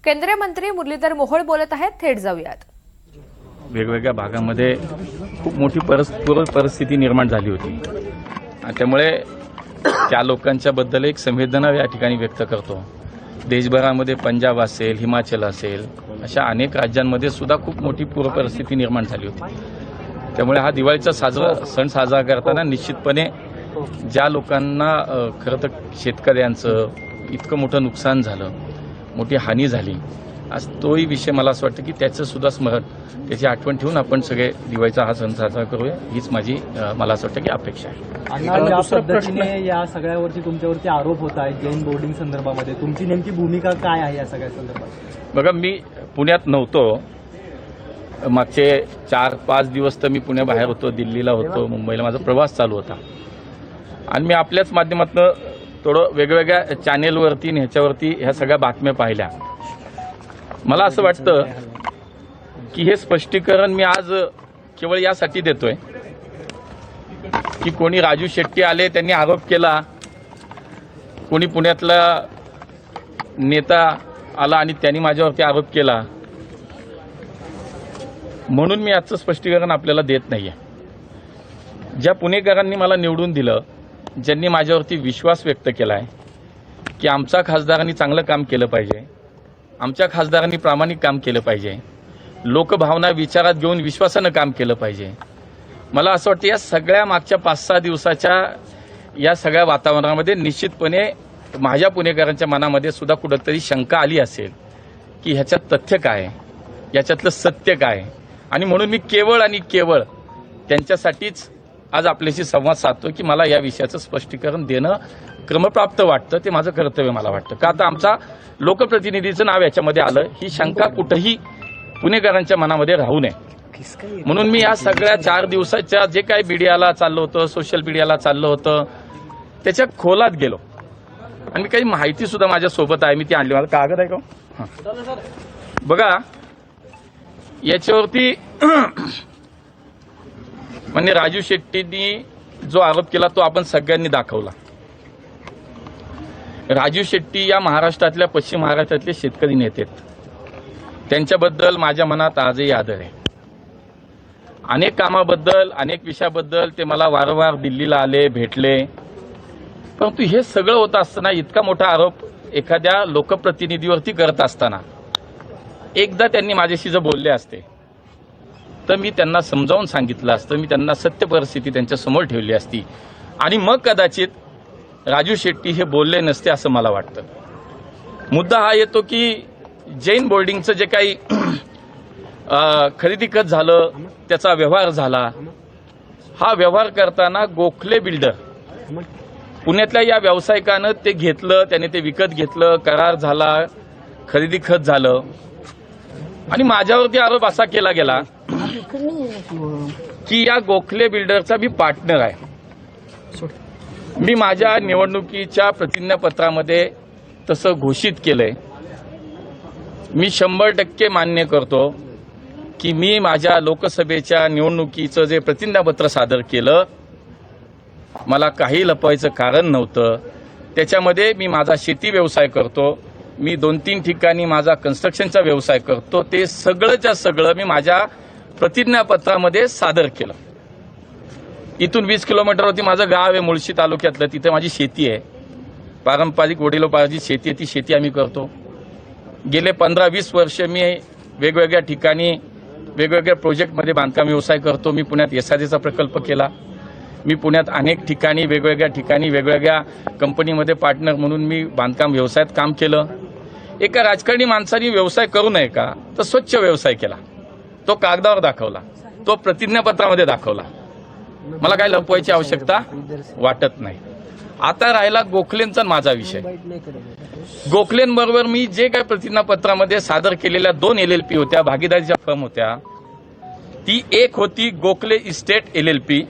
केंद्रीय मंत्री मुरलीधर मोहोळ बोलत आहेत, थेट जाऊयात। वेगवेगळ्या भागामध्ये खूप मोठी पूर परिस्थिती निर्माण झाली होती। त्यामुळे त्या लोकांच्या बद्दल एक संवेदना या ठिकाणी व्यक्त करतो। देशभरामध्ये पंजाब असेल, हिमाचल असेल, अशा अनेक राज्यांमध्ये सुद्धा खूप मोठी पूर परिस्थिती निर्माण झाली होती। त्यामुळे हा दिवाळीचा सण साजरा करताना निश्चितपणे ज्या लोकांना खरं तर शेतकऱ्यांचं इतकं मोठं नुकसान झालं, मोठी हानी झाली, आज तोही विषय मला असं वाटतं की त्याचं सुद्धा स्मरण, त्याची आठवण ठेवून आपण सगळे दिवाळीचा हा सण साजरा करूया, हीच माझी मला असं वाटतं की अपेक्षा आहे। या पद्धतीने या सगळ्यावरती तुमच्यावरती आरोप होत आहेत जैन बोर्डिंग संदर्भामध्ये, तुमची नेमकी भूमिका काय आहे या सगळ्या संदर्भात? बघा, मी पुण्यात नव्हतो, मागचे 4-5 दिवस तर मी पुण्याबाहेर होतो, दिल्लीला होतो, मुंबईला माझा प्रवास चालू होता आणि मी आपल्याच माध्यमातून थोडं वेगवेगळ्या चॅनेलवरती आणि ह्याच्यावरती ह्या सगळ्या बातम्या पाहिल्या। मला असं वाटतं की हे स्पष्टीकरण मी आज केवळ यासाठी देतोय की कोणी राजू शेट्टी आले, त्यांनी आरोप केला, कोणी पुण्यातला नेता आला आणि त्यांनी माझ्यावरती आरोप केला, म्हणून मी आजचं स्पष्टीकरण आपल्याला देत नाहीये। ज्या पुणेकरांनी मला निवडून दिलं, ज्यांनी माझ्यावरती विश्वास व्यक्त केला आहे की आमच्या खासदारांनी चांगलं काम केलं पाहिजे, आमच्या खासदारांनी प्रामाणिक काम केलं पाहिजे, लोकभावना विचारात घेऊन विश्वासानं काम केलं पाहिजे, मला असं वाटतं या सगळ्या मागच्या 5-6 दिवसाच्या या सगळ्या वातावरणामध्ये निश्चितपणे माझ्या पुणेकरांच्या मनामध्ये सुद्धा कुठंतरी शंका आली असेल की ह्याच्यात तथ्य काय, याच्यातलं सत्य काय, आणि म्हणून मी केवळ आणि केवळ त्यांच्यासाठीच आज आपल्याशी संवाद साधतो की मला या विषयाचं स्पष्टीकरण देणं क्रमप्राप्त वाटतं, ते माझं कर्तव्य मला वाटतं। का आता आमचा लोकप्रतिनिधीचं नाव याच्यामध्ये आलं, ही शंका कुठंही पुणेकरांच्या मनामध्ये राहू नये, म्हणून मी या सगळ्या 4 दिवसाच्या जे काही मीडियाला चाललं होतं, सोशल मीडियाला चाललं होतं, त्याच्या खोलात गेलो आणि काही माहिती सुद्धा माझ्या सोबत आहे, मी ती आणली। मला कागद आहे का? बघा, याच्यावरती म्हणजे राजू शेट्टींनी जो आरोप केला तो आपण सगळ्यांनी दाखवला। राजू शेट्टी या महाराष्ट्रातल्या, पश्चिम महाराष्ट्रातले शेतकरी नेते आहेत, त्यांच्याबद्दल माझ्या मनात आजही आदर आहे। अनेक कामाबद्दल, अनेक विषयाबद्दल ते मला वारंवार दिल्लीला आले, भेटले, परंतु हे सगळं होत असताना इतका मोठा आरोप एखाद्या लोकप्रतिनिधीवरती करत असताना एकदा त्यांनी माझ्याशी जर बोलले असते तर मी त्यांना समजावून सांगितलं असतं, मी त्यांना सत्य परिस्थिती त्यांच्या समोर ठेवली असती आणि मग कदाचित राजू शेट्टी हे बोलले नसते असं मला वाटतं। मुद्दा हा येतो की जैन बोर्डिंगचं जे काही खरेदी खत झालं, त्याचा व्यवहार झाला, हा व्यवहार करताना गोखले बिल्डर पुण्यातल्या या व्यावसायिकानं ते घेतलं, त्याने ते विकत घेतलं, करार झाला, खरेदी खत झालं आणि माझ्यावरती आरोप असा केला गेला की या गोखले बिल्डरचा मी पार्टनर आहे। मी माझ्या निवडणुकीच्या प्रतिज्ञापत्रामध्ये तसं घोषित केलंय। मी 100% मान्य करतो की मी माझ्या लोकसभेच्या निवडणुकीचं जे प्रतिज्ञापत्र सादर केलं, मला काही लपवायचं कारण नव्हतं। त्याच्यामध्ये मी माझा शेती व्यवसाय करतो, मी 2-3 ठिकाणी माझा कन्स्ट्रक्शनचा व्यवसाय करतो, ते सगळंच्या सगळं मी माझ्या प्रतिज्ञापत्रामध्ये सादर केलं। इथून 20 किलोमीटरवरती माझं गाव आहे, मुळशी तालुक्यातलं, तिथे माझी शेती आहे, पारंपरिक वडिलोपार्जित शेती आहे, ती शेती आम्ही करतो। गेले 15-20 वर्ष मी वेगवेगळ्या ठिकाणी वेगवेगळ्या प्रोजेक्टमध्ये बांधकाम व्यवसाय करतो। मी पुण्यात SRJचा प्रकल्प केला, मी पुण्यात अनेक ठिकाणी वेगवेगळ्या कंपनीमध्ये पार्टनर म्हणून मी बांधकाम व्यवसायात काम केलं। एका राजकारणी माणसाने व्यवसाय करू नये का, तर स्वच्छ व्यवसाय केला, तो कागदावर दाखवला, तो प्रतिज्ञापत्रामध्ये दाखवला, मला काय लपवायची आवश्यकता वाटत नाही। आता राहिला गोखलेंचा माझा विषय। गोखलेंबरोबर मी जे काही प्रतिज्ञापत्रामध्ये सादर केलेल्या 2 LLP होत्या, भागीदारीच्या फर्म होत्या, ती एक होती गोखले इस्टेट LLP,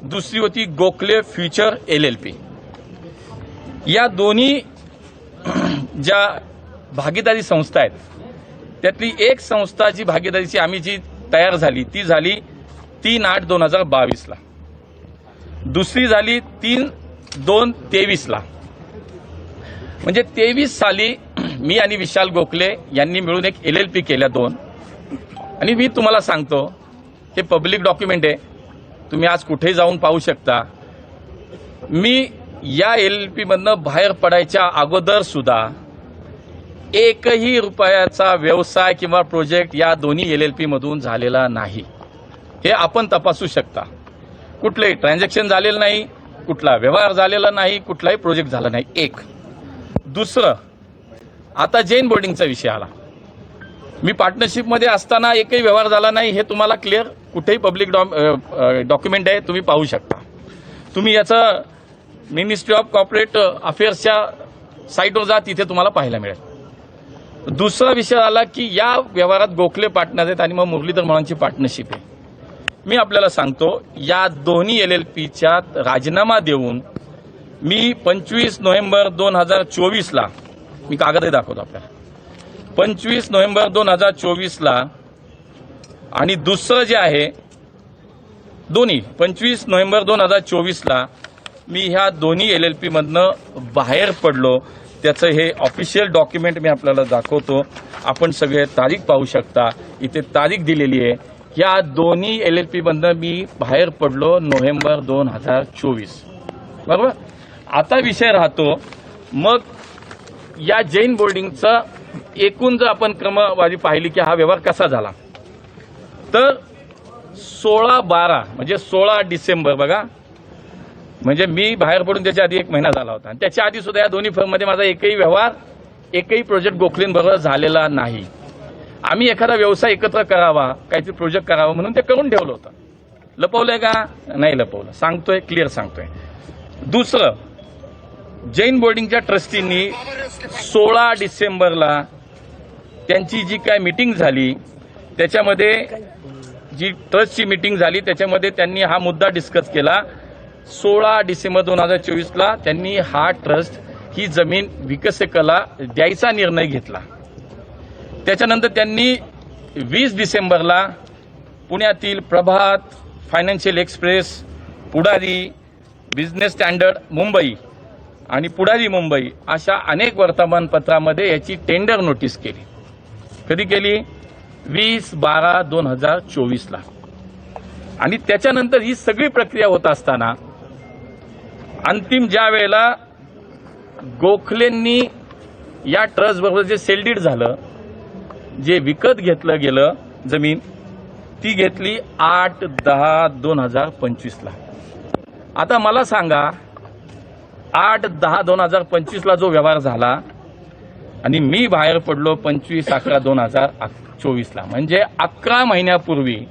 दुसरी होती गोखले फ्युचर LLP। या दोन्ही ज्या भागीदारी संस्था आहेत, त्यातली एक संस्था जी भागीदारीची आम्ही जी तयार झाली ती झाली 3/8/2022 ला, दुसरी झाली 3/2/23 ला, म्हणजे 23 साली मी आणि विशाल गोखले यांनी मिळून एक LLP केल्या 2. आणि मी तुम्हाला सांगतो, हे पब्लिक डॉक्युमेंट आहे, तुम्ही आज कुठेही जाऊन पाहू शकता. मी या LLP मधनं बाहेर पडायच्या अगोदर सुद्धा एकही रुपयाचा व्यवसाय किंवा प्रोजेक्ट या दोन्ही LLP मधून झालेला नाही. हे आपण तपासू शकता. कुठलंही ट्रान्झॅक्शन झालेलं नाही, कुठला व्यवहार झालेला नाही, कुठलाही प्रोजेक्ट झाला नाही. एक. दुसरं, आता जैन बोर्डिंगचा विषय आला. मी पार्टनरशिपमध्ये असताना एकही व्यवहार झाला नाही, हे तुम्हाला क्लिअर कुठेही पब्लिक डॉक्युमेंट आहे, तुम्ही पाहू शकता. तुम्ही याचं मिनिस्ट्री ऑफ कॉर्पोरेट अफेअर्सच्या साईटवर जा, तिथे तुम्हाला पाहायला मिळेल. दुसरा विषय आला की या व्यवहारात गोखले पार्टनर आहेत आणि मग मुरलीधर मोहोळांची पार्टनरशिप आहे. मी आपल्याला सांगतो, या दोन्ही LLPच्या राजीनामा देऊन मी 25 नोव्हेंबर 2024ला, मी कागदही दाखवतो आपल्याला, 25 नोव्हेंबर 2024ला, आणि दुसरं जे आहे दोन्ही 25 नोव्हेंबर 2024ला मी ह्या दोन्ही LLP मधनं बाहेर पडलो. त्याचं हे ऑफिशियल डॉक्युमेंट मी आपल्याला दाखवतो. आपण सगळे तारीख पाहू शकता, इथे तारीख दिलेली आहे. या दोन्ही LLP मधनं मी बाहेर पडलो नोव्हेंबर 2024. बरोबर. आता विषय राहतो मग या जैन बोर्डिंगचा एकूण जर आपण क्रमवारी पाहिली की हा व्यवहार कसा झाला, तर 16/12 म्हणजे 16 डिसेंबर, बघा, म्हणजे मी बाहेर पडून त्याच्या आधी 1 महिना झाला होता. आणि त्याच्या आधी सुद्धा या दोन्ही फर्ममध्ये माझा एकही व्यवहार, एकही प्रोजेक्ट गोखलेंबरोबर झालेला नाही. आम्ही एखादा व्यवसाय एकत्र करावा, काहीतरी प्रोजेक्ट करावा म्हणून ते करून ठेवलं होतं. लपवलंय का? नाही लपवलं. सांगतोय, क्लिअर सांगतोय. दुसरं, जैन बोर्डिंगच्या ट्रस्टींनी 16 डिसेंबरला त्यांची जी काय मीटिंग झाली, त्याच्यामध्ये जी ट्रस्टची मीटिंग झाली त्याच्यामध्ये त्यांनी हा मुद्दा डिस्कस केला. 16 डिसेंबर 2024ला त्यांनी हा ट्रस्ट, ही जमीन विकसकाला द्यायचा निर्णय घेतला. त्याच्यानंतर त्यांनी 20 डिसेंबरला पुण्यातील प्रभात, फायनान्शियल एक्सप्रेस, पुढारी, बिझनेस स्टँडर्ड मुंबई आणि पुढारी मुंबई अशा अनेक वर्तमानपत्रामध्ये याची टेंडर नोटीस केली. कधी केली? 20/12/2024ला. आणि त्याच्यानंतर ही सगळी प्रक्रिया होत असताना अंतिम ज्या वेळेला गोखलेंनी या ट्रस्ट बरोबर जे सेलडीड झालं, जे विकत घेतलं गेलं जमीन, ती घेतली 8/10/2025ला. आता मला सांगा, 8/10/2025ला जो व्यवहार झाला आणि मी बाहेर पडलो 25/11/2024ला, म्हणजे 11 महिन्यापूर्वी,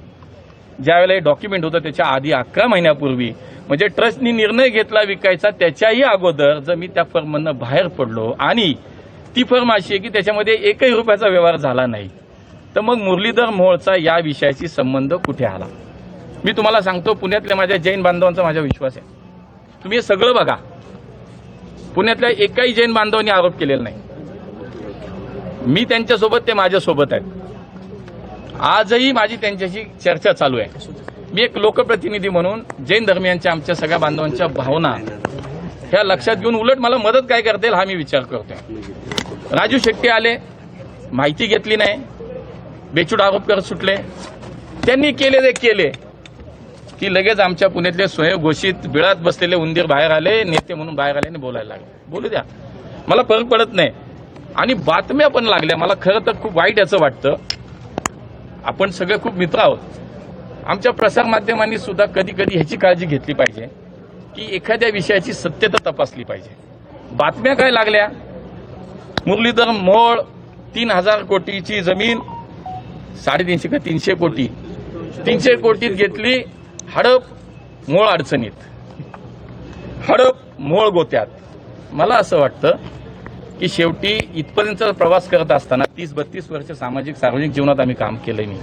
ज्यावेळेला हे डॉक्युमेंट होतं त्याच्या आधी 11 महिन्यापूर्वी, म्हणजे ट्रस्टनी निर्णय घेतला विकायचा त्याच्याही अगोदर जर मी त्या फर्ममधनं बाहेर पडलो आणि ती फर्म अशी आहे की त्याच्यामध्ये एकही रुपयाचा व्यवहार झाला नाही, तर मग मुरलीधर मोहोळचा या विषयाशी संबंध कुठे आला? मी तुम्हाला सांगतो, पुण्यातल्या माझ्या जैन बांधवांचा माझा विश्वास आहे. तुम्ही हे सगळं बघा, पुण्यातल्या एकाही जैन बांधवांनी आरोप केलेला नाही. मी त्यांच्यासोबत, ते माझ्यासोबत आहेत. आजही माझी त्यांच्याशी चर्चा चालू आहे. मी एक लोकप्रतिनिधी म्हणून जैन धर्मियांच्या, आमच्या सगळ्या बांधवांच्या भावना ह्या लक्षात घेऊन उलट मला मदत काय करता येईल हा मी विचार करतोय. राजू शेट्टी आले, माहिती घेतली नाही, बेछूट आरोप करत सुटले. त्यांनी केले की लगेच आमच्या पुण्यातले स्वयंघोषित बिळात बसलेले उंदीर बाहेर आले, नेते म्हणून बाहेर आले आणि बोलायला लागले. बोलू द्या, मला फरक पडत नाही. आणि बातम्या पण लागल्या. मला खरं तर खूप वाईट याचं वाटतं. आपण सगळे खूप मित्र आहोत. आमच्या प्रसारमाध्यमांनी सुद्धा कधी कधी ह्याची काळजी घेतली पाहिजे की एखाद्या विषयाची सत्यता तपासली पाहिजे. बातम्या काय लागल्या? मुरलीधर मोहोळ 3,000 कोटीची जमीन 350 का 300 कोटी, 300 कोटीत घेतली, हडप मोळ अडचणीत, हडप मोळ गोत्यात. मला असं वाटतं की शेवटी इथपर्यंत प्रवास करत असताना 30-32 वर्ष सामाजिक सार्वजनिक जीवनात आम्ही काम केलंय. मी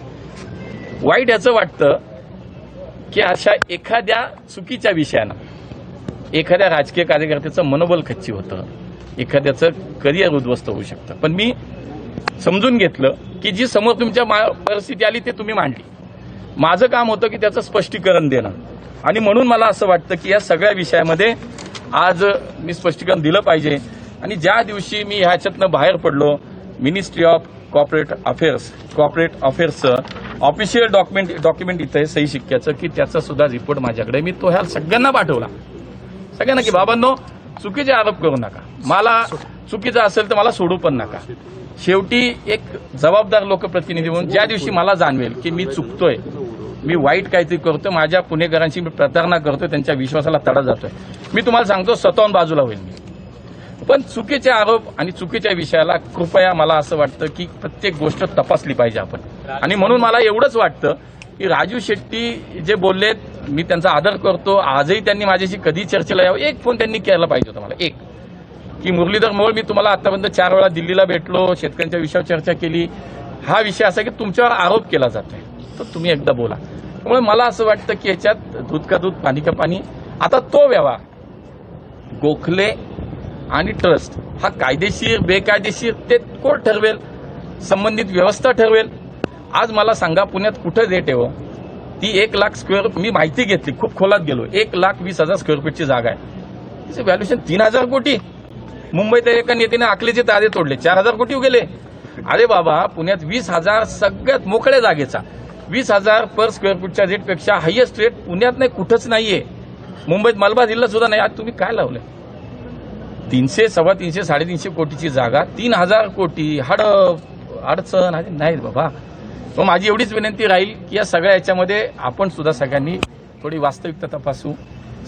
वाईट याचं वाटतं की अशा एखाद्या चुकीच्या विषयानं एखाद्या राजकीय कार्यकर्त्याचं मनोबल खच्ची होतं, एखाद्याचं करिअर उद्ध्वस्त होऊ शकतं. पण मी समजून घेतलं की जी समोर तुमच्या परिस्थिती आली ते तुम्ही मांडली. माझं काम होतं की त्याचं स्पष्टीकरण देणं. आणि म्हणून मला असं वाटतं की या सगळ्या विषयामध्ये आज मी स्पष्टीकरण दिलं पाहिजे. आणि ज्या दिवशी मी ह्याच्यातनं बाहेर पडलो, मिनिस्ट्री ऑफ कॉर्पोरेट अफेअर्सचं ऑफिशियल डॉक्युमेंट इथं आहे सही शिक्क्याचं, की त्याचा सुद्धा रिपोर्ट माझ्याकडे, मी तो ह्या सगळ्यांना पाठवला, सगळ्यांना, की बाबांनो चुकीचे आरोप करू नका, मला चुकीचं असेल तर मला सोडू पण नका. शेवटी एक जबाबदार लोकप्रतिनिधी म्हणून ज्या दिवशी मला जाणवेल की मी चुकतोय, मी वाईट काहीतरी करतोय, माझ्या पुणेकरांची मी प्रतारणा करतोय, त्यांच्या विश्वासाला तडा जातोय, मी तुम्हाला सांगतो स्वतःहून बाजूला होईल मी. पण चुकीचे आरोप आणि चुकीच्या विषयाला कृपया मला असं वाटतं की प्रत्येक गोष्ट तपासली पाहिजे आपण. आणि म्हणून मला एवढंच वाटतं की राजू शेट्टी जे बोललेत, मी त्यांचा आदर करतो. आजही त्यांनी माझ्याशी कधी चर्चेला यावं, एक फोन त्यांनी केला पाहिजे होता मला, एक, की मुरलीधर मोहोळ, मी तुम्हाला आतापर्यंत 4 वेळा दिल्लीला भेटलो, शेतकऱ्यांच्या विषयावर चर्चा केली, हा विषय असा की तुमच्यावर आरोप केला जातोय, तर तुम्ही एकदा बोला. त्यामुळे मला असं वाटतं की याच्यात दूध का दूध पाणी का पाणी. आता तो व्यवहार गोखले आणि ट्रस्ट हा कायदेशीर बेकायदेशीर ते कोण ठरवेल, संबंधित व्यवस्था ठरवेल. आज मला सांगा पुण्यात कुठं रेट आहे हो? ती 1 लाख स्क्वेअर, मी माहिती घेतली, खूप खोलात गेलो, 1,20,000 स्क्वेअर फीटची जागा आहे, तिचं व्हॅल्युएशन 3,000 कोटी. मुंबईत एका नेत्याने आखलेचे तारे तोडले, 4,000 कोटी गेले. अरे बाबा, पुण्यात 20,000 सगळ्यात मोकळ्या जागेचा 20,000 पर स्क्वेअर फूटच्या रेटपेक्षा हायएस्ट रेट पुण्यात नाही, कुठंच नाहीये. मुंबईत मलबार जिल्हा सुद्धा नाही. आज तुम्ही काय लावलंय? 300, 350, 350 कोटीची जागा 3,000 कोटी, अडचण नाही बाबा. मग माझी एवढीच विनंती राहील की या सगळ्या याच्यामध्ये आपण सुद्धा सगळ्यांनी थोडी वास्तविकता तपासू,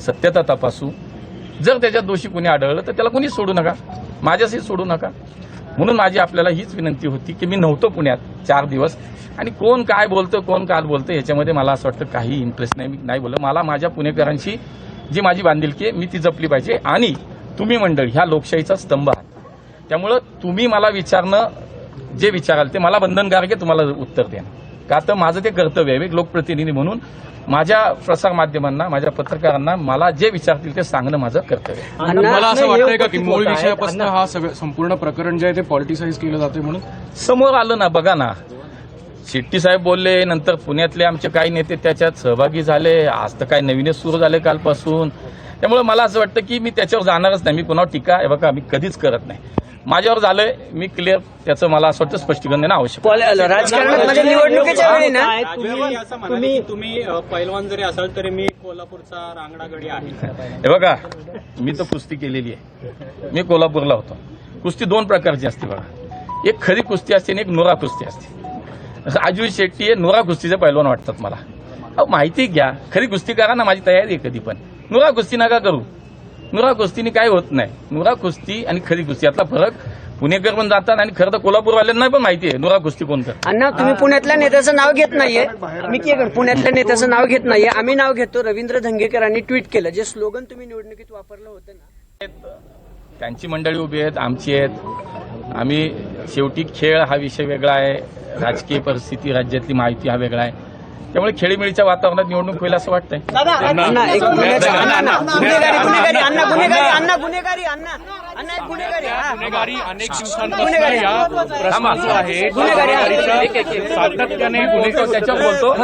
सत्यता तपासू. जर त्याच्यात दोषी कोणी आढळलं तर त्याला कोणी सोडू नका, माझ्याशी सोडू नका. म्हणून माझी आपल्याला हीच विनंती होती की मी नव्हतो पुण्यात 4 दिवस, आणि कोण काय बोलतं कोण काय बोलतं याच्यामध्ये मला असं वाटतं काही इंटरेस्ट नाही, मी नाही बोललो. मला माझ्या पुणेकरांशी जी माझी बांधिलकी आहे मी ती जपली पाहिजे. आणि तुम्ही मंडळी ह्या लोकशाहीचा स्तंभ आहात, त्यामुळं तुम्ही मला विचारणं जे विचाराल ते मला बंधनकारक आहे तुम्हाला उत्तर देणं, का तर माझं ते कर्तव्य आहे. एक लोकप्रतिनिधी म्हणून माझ्या प्रसारमाध्यमांना, माझ्या पत्रकारांना मला जे विचारतील ते सांगणं माझं कर्तव्य आहे. मला असं वाटतंय का की मूळ विषयापासून हा संपूर्ण प्रकरण जे आहे ते पॉलिटिसाइज केलं जाते म्हणून समोर आलं ना, बघा ना, शेट्टी साहेब बोलले, नंतर पुण्यातले आमचे काही नेते त्याच्यात सहभागी झाले, आज तर काय नवीनच सुरू झाले कालपासून. त्यामुळे मला असं वाटतं की मी त्याच्यावर जाणारच नाही. मी पुन्हा टीका हे बघा मी कधीच करत नाही. माझ्यावर झालंय, मी क्लिअर, त्याचं मला असं वाटतं स्पष्टीकरण देणं आवश्यक आहे. राजकारणामध्ये निवडणुकीच्या वेळी ना तुम्ही पैलवान जरी असाल तरी मी कोल्हापूरचा रांगडागडी आहे. हे बघा, मी तर कुस्ती केलेली आहे, मी कोल्हापूरला होतो. कुस्ती 2 प्रकारची असते बघा, एक खरी कुस्ती असते आणि एक नुरा कुस्ती असते. राजू शेट्टी हे नुरा कुस्तीचे पैलवान वाटतात मला. अहो माहिती घ्या, खरी कुस्ती करा ना, माझी तयारी आहे कधी पण. नुरा कुस्ती नका करू, नुरा कुस्तीने काय होत नाही. नुरा कुस्ती आणि खरी कुस्ती यातला फरक पुणेकर पण जातात, आणि खरं तर कोल्हापूरवाल्यांना पण माहिती आहे नुरा कुस्ती कोण करतात. अण्णा, तुम्ही पुण्यातल्या नेत्याचं नाव घेत नाहीये, मी पुण्यातल्या नेत्याचं नाव घेत नाहीये, आम्ही नाव घेतो. रवींद्र धंगेकरांनी ट्विट केलं, जे स्लोगन तुम्ही निवडणुकीत वापरलं होतं ना, त्यांची मंडळी उभी आहेत, आमची आहेत. आम्ही शेवटी खेळ हा विषय वेगळा आहे, राजकीय परिस्थिती राज्यातली माहिती हा वेगळा आहे. त्यामुळे खेळीमेळीच्या वातावरणात निवडणूक होईल असं वाटतंय. गुन्हेगारी अनेक दिवसांपासून या प्रश्न जो आहे सातत्याने त्याच्यावर बोलतो.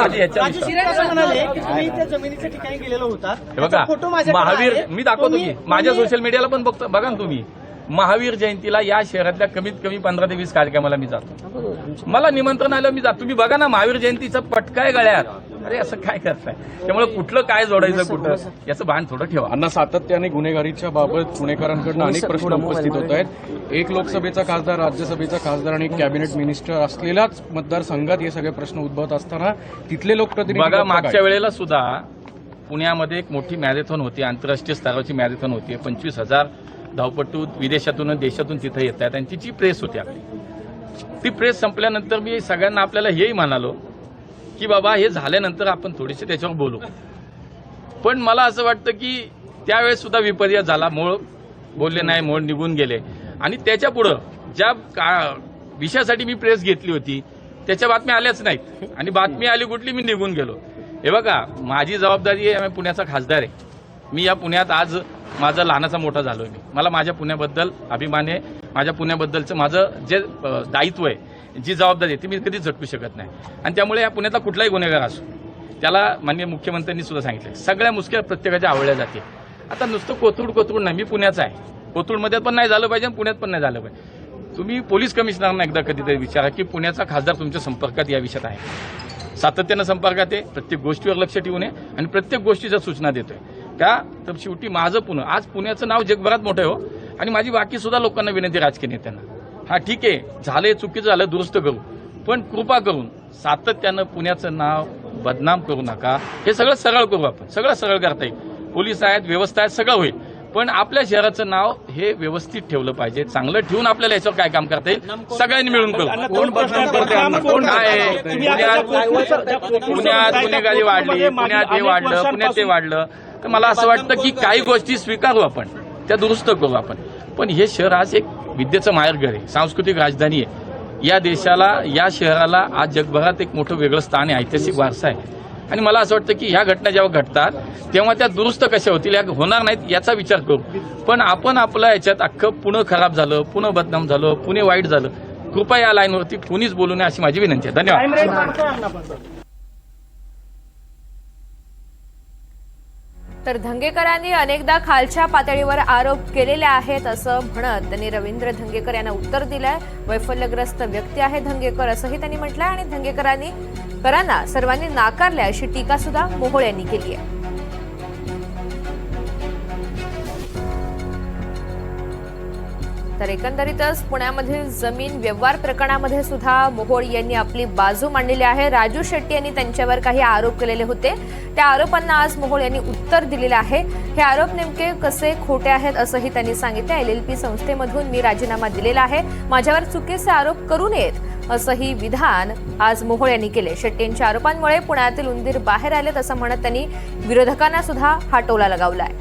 जमिनीच्या ठिकाणी गेलेलो होता. हे बघा, महावीर, मी दाखवतो की माझ्या सोशल मीडियाला पण बघतो, बघा ना तुम्ही. महावीर जयंतीला या शहरातल्या कमीत कमी 15 ते 20 कार्यक्रमाला मी जातो. मला निमंत्रण आलं, मी जातो. तुम्ही बघा ना, महावीर जयंतीचा पटकाय गळ्यात. अरे असं काय करताय? त्यामुळे कुठलं काय जोडायचं कुठं याचं भान थोडं ठेवा. अण्णा, सातत्याने गुन्हेगारीच्या बाबत पुणेकरांकडून अनेक प्रश्न उपस्थित होत आहेत. एक लोकसभेचा खासदार, राज्यसभेचा खासदार आणि एक कॅबिनेट मिनिस्टर असलेल्याच मतदारसंघात हे सगळे प्रश्न उद्भवत असताना तिथले लोकप्रतिनिधी बघा, मागच्या वेळेला सुद्धा पुण्यामध्ये एक मोठी मॅरेथॉन होती, आंतरराष्ट्रीय स्तराची मॅरेथॉन होती. 25,000 धावपटू विदेशातून देशातून तिथे येत आहेत, आणि तिची प्रेस होती आपली. ती प्रेस संपल्यानंतर मी सगळ्यांना आपल्याला हेही म्हणालो की बाबा हे झाल्यानंतर आपण थोडेसे त्याच्यावर बोलू. पण मला असं वाटतं की त्यावेळेस सुद्धा विपर्यास झाला. मूळ बोलले नाही, मूळ निघून गेले. आणि त्याच्या पुढं ज्या विषयासाठी मी प्रेस घेतली होती त्याच्या बातम्या आल्याच नाहीत, आणि बातमी आली कुठली, मी निघून गेलो. हे बघा, माझी जबाबदारी आहे, मी पुण्याचा खासदार आहे. मी या पुण्यात आज माझा लहानाचा मोठा झालोय. मला माझ्या पुण्याबद्दल अभिमान आहे. माझ्या पुण्याबद्दलचं माझं जे दायित्व आहे, जी जबाबदारी आहे ती मी कधीच झटकू शकत नाही. आणि त्यामुळे या पुण्यातला कुठलाही गुन्हेगार असो त्याला माननीय मुख्यमंत्र्यांनी सुद्धा सांगितलं, सगळ्या मुश्किल प्रत्येकाच्या आवडल्या जाते. आता नुसतं कोथरूड नाही, मी पुण्याचा आहे. कोथरूडमध्ये पण नाही झालं पाहिजे आणि पुण्यात पण नाही झालं पाहिजे. तुम्ही पोलीस कमिशनरना एकदा कधीतरी विचारा की पुण्याचा खासदार तुमच्या संपर्कात या विषयात आहे, सातत्यानं संपर्कात आहे, प्रत्येक गोष्टीवर लक्ष ठेवून आहे आणि प्रत्येक गोष्टीच्या सूचना देतोय. त्या तर शेवटी माझं पुणे, आज पुण्याचं नाव जगभरात मोठं आहे हो. आणि माझी बाकी सुद्धा लोकांना विनंती राजकीय नेत्यांना, हा ठीक आहे झालंय, चुकीचं झालं, दुरुस्त करू, पण कृपा करून सातत्यानं पुण्याचं नाव बदनाम करू नका. हे सगळं सरळ करू आपण, सगळं सरळ करता येईल. पोलीस आहेत, व्यवस्था आहेत, सगळं होईल, पण आपल्या शहराचं नाव हे व्यवस्थित ठेवलं पाहिजे. चांगलं ठेवून आपल्याला याच्यावर काय काम करता येईल, सगळ्यांनी मिळून करू. पुण्यात गुन्हेगारी वाढली, पुण्यात हे वाढलं, पुण्यात ते वाढलं, तर मला असं वाटतं की काही गोष्टी स्वीकारू आपण, त्या दुरुस्त करू आपण. पण हे शहर आज एक विद्येचं माहेरघर आहे, सांस्कृतिक राजधानी आहे. या देशाला, या शहराला आज जगभरात एक मोठं वेगळं स्थान आहे, ऐतिहासिक वारसा आहे. आणि मला असं वाटतं की ह्या घटना जेव्हा घडतात तेव्हा त्या दुरुस्त कशा होतील, या होणार नाहीत याचा विचार करू. पण आपण आपल्या याच्यात अख्खं पुणे खराब झालं, पुणे बदनाम झालं, पुणे वाईट झालं, कृपया या लाईनवरती कुणीच बोलू नये अशी माझी विनंती आहे. धन्यवाद. तर धंगेकरांनी अनेकदा खालच्या पातळीवर आरोप केलेले आहेत असं म्हणत त्यांनी रवींद्र धंगेकर यांना उत्तर दिलंय. वैफल्यग्रस्त व्यक्ती आहे धंगेकर असंही त्यांनी म्हटलंय आणि धंगेकरांना सर्वांनी नाकारले अशी टीका सुद्धा मोहोळ यांनी केली आहे. तर एकंदरीतच पुण्यामधील जमीन व्यवहार प्रकरणामध्ये सुद्धा मोहोळ यांनी आपली बाजू मांडलेली आहे. राजू शेट्टी यांनी त्यांच्यावर काही आरोप केलेले होते, त्या आरोपांना आज मोहोळ यांनी उत्तर दिलेलं आहे. हे आरोप नेमके कसे खोटे आहेत असंही त्यांनी सांगितलं. LLP संस्थेमधून मी राजीनामा दिलेला आहे, माझ्यावर चुकीचे आरोप करू नयेत असंही विधान आज मोहोळ यांनी केले. शेट्टींच्या आरोपांमुळे पुण्यातील उंदीर बाहेर आलेत असं म्हणत त्यांनी विरोधकांना सुद्धा हा टोला लगावलाय.